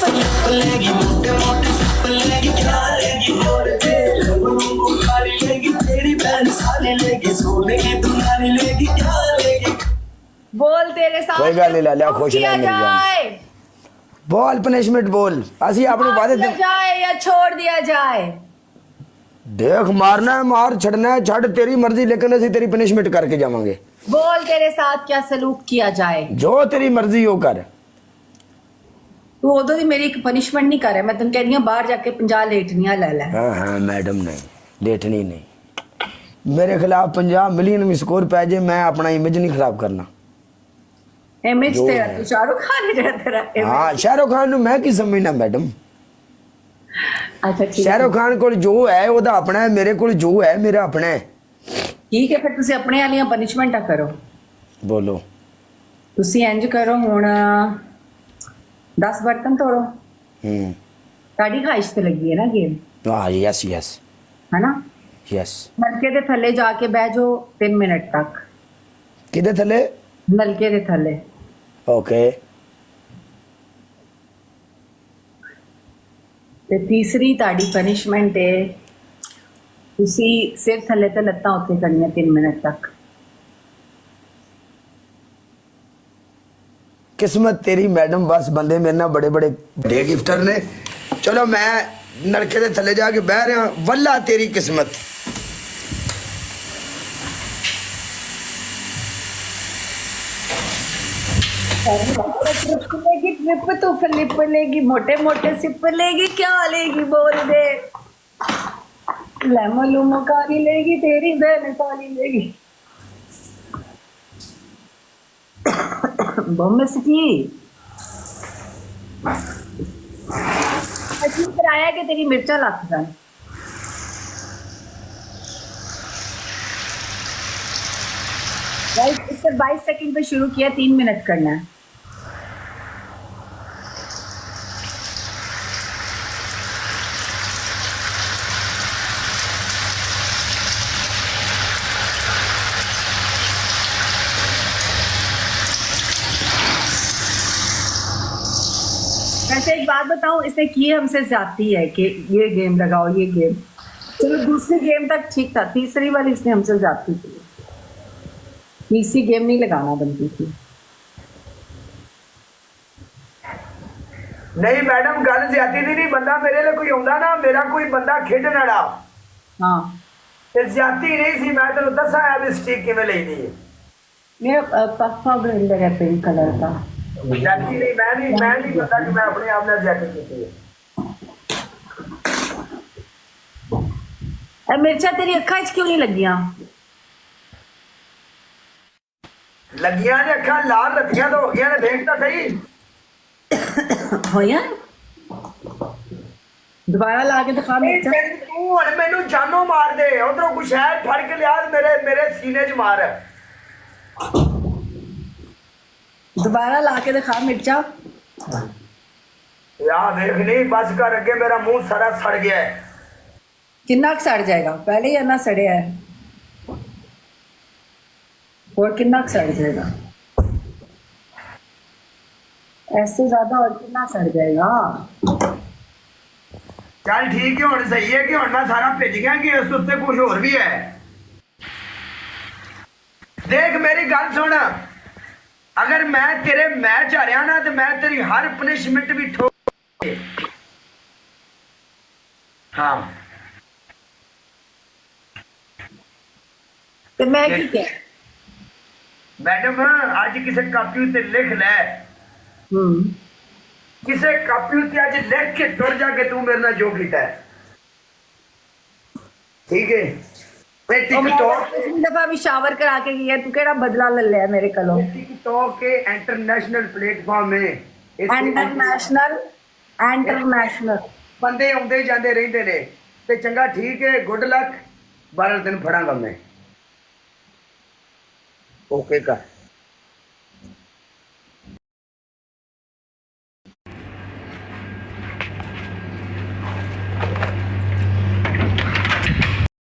लेगी मोटे मोटे सिप लेगी क्या लेगी और तेरे को खाली लेगी तेरी बहन साली लेगी सोने की दुलारी लेगी क्या लेगी। बोल तेरे साथ कोई गल नहीं लालिया, खुश किया रह मेरी जान। जाए, बोल पनिशमेंट बोल, असि अपने मार वादे दिया जाए या छोड़ दिया जाए। देख मारना है मार, छड़ना है छड़, तेरी मर्जी, लेकिन असि तेरी पनिशमेंट करके जावांगे। बोल तेरे साथ क्या सलूक किया जाए। जो तेरी मर्जी हो कर। तू उदों दी मेरी एक पनिशमेंट नहीं कर रहा, मैं तेन कहनी बाहर जाके 50 लेटनियां ले ले। हाँ हाँ मैडम नहीं, लेटनी नहीं, मेरे खिलाफ 50 मिलियन में स्कोर पै जाए, मैं अपना इमेज नहीं खराब करना। इमेज जो तेरा है। तू शाहरुख खान है तेरा image। हाँ शाहरुख खान ਨੂੰ मैं की समझना मैडम। अच्छा ठीक है, शाहरुख खान को जो है ਉਹਦਾ अपना है, मेरे को जो है मेरा अपना है। ठीक है, फिर तुसी अपने वालियां पनिशमेंटा करो। बोलो। तुसी इंज करो हुण 10 बर्तन तोड़ो। ताड़ी ख्वाहिश ते लगी है ना गेम, हाँ यस यस है ना। यस। नलके दे थल्ले जाके बह जाओ 3 मिनट तक। किधर थले? नलके दे थल्ले। ओके। ते तीसरी ताड़ी पनिशमेंट है, तुसी सिर थल्ले ते लत्तां उत्ते करनियां 3 मिनट तक। किस्मत तेरी मैडम, बस बंदे मेरे ना बड़े बड़े डे गिफ्टर ने। चलो मैं नलके दे थले जाके बह रहा, वल्ला तेरी किस्मत। ट्रिप तो फ्लिप लेगी, मोटे मोटे सिप लेगी क्या लेगी बोल दे। लेमो लूमो कारी लेगी तेरी बहन साली लेगी। बम की अजीब कराया कि तेरी मिर्चा लग जाए। गाइस इससे 22 सेकंड पे शुरू किया, 3 मिनट करना है। वैसे एक बात बताऊं, इसने की हमसे ज्यादती है कि ये गेम लगाओ ये गेम। चलो दूसरी गेम तक ठीक था, तीसरी वाली इसने हमसे ज्यादती की। तीसरी गेम नहीं लगाना बनती थी। नहीं मैडम गल ज्यादा दी नहीं, बंदा मेरे लिए कोई आंदा ना, मेरा कोई बंदा खेडण वाला हाँ ते ज्यादती नहीं सी। मैं तेन दसा है भी स्टिक किवें लईदी है। मेरा पक्का ब्लेंडर है पिंक कलर का। ज्यादती नहीं, मैं नहीं पता कि मैं अपने आप ने ज्यादती की है। मिर्चा तेरी अखा च क्यों नहीं लगियां? लगियां ने अखा लाल रखियां तो हो गया ने, देख तो सही। होया दोबारा ला के दिखा मिर्चा। तू हुण मैनू जानो मार दे, उधरों कुछ है फड़ के लिया मेरे मेरे सीने च मार। दोबारा ला के दिखा मिर्चा। यार देख नहीं, बस कर, अगे मेरा मुंह सारा सड़ गया है। किन्ना सड़ जाएगा, पहले ही अन्ना सड़िया है, और किन्ना सड़ जाएगा? ऐसे ज्यादा और कितना सड़ जाएगा? चल ठीक है, हुण सही है कि हुण मैं सारा भिज गया कि इस उत्ते कुछ होर भी है। देख मेरी गल सुन, अगर मैं तेरे मैच हारिया ना तो मैं तेरी हर पनिशमेंट भी ठोक। हाँ तो मैं की क्या? मैडम अज किसी कापी उत्ते लिख लै, किसी कापी उत्ते अज लिख के तुर जाके तू मेरे नाल जो कीता है, ठीक है। टिकटॉक पिछली दफा भी शावर करा के गया, तू केड़ा बदला ले लिया मेरे कलो? टिकटॉक के इंटरनेशनल प्लेटफॉर्म है, इंटरनेशनल इंटरनेशनल बंदे आउंदे जांदे रहिंदे ने ते चंगा ठीक है, गुड लक, 12 दिन फड़ांगा मैं। ओके का